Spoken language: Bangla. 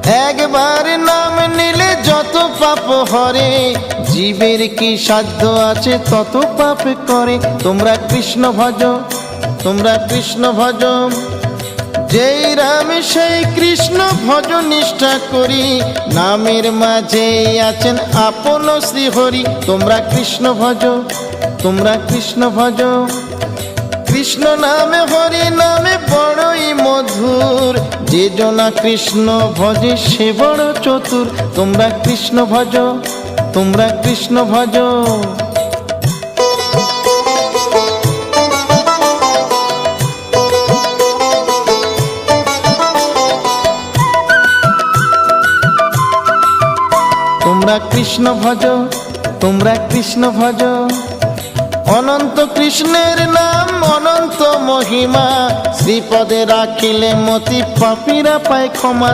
একবার নাম নিলে যত পাপ হরে, জীবের কি সাধ্য আছে তত পাপ করে। তোমরা কৃষ্ণ ভজ, তোমরা কৃষ্ণ ভজ, যেই রাম সেই কৃষ্ণ ভজ নিষ্ঠা করি, নামের মাঝে আছেন আপন শ্রীহরি। তোমরা কৃষ্ণ ভজ, তোমরা কৃষ্ণ ভজ, কৃষ্ণ নামে হরি নামে বড়ই মধুর, যে জনা কৃষ্ণ ভজে সে বড় চতুর। তোমরা কৃষ্ণ ভজ, তোমরা কৃষ্ণ ভজ। তোমরা কৃষ্ণ ভজ, তোমরা কৃষ্ণ ভজ। অনন্ত কৃষ্ণের নাম অনন্ত মহিমা, শ্রীপদে রাখিলে মতি পাপীরা পায় ক্ষমা।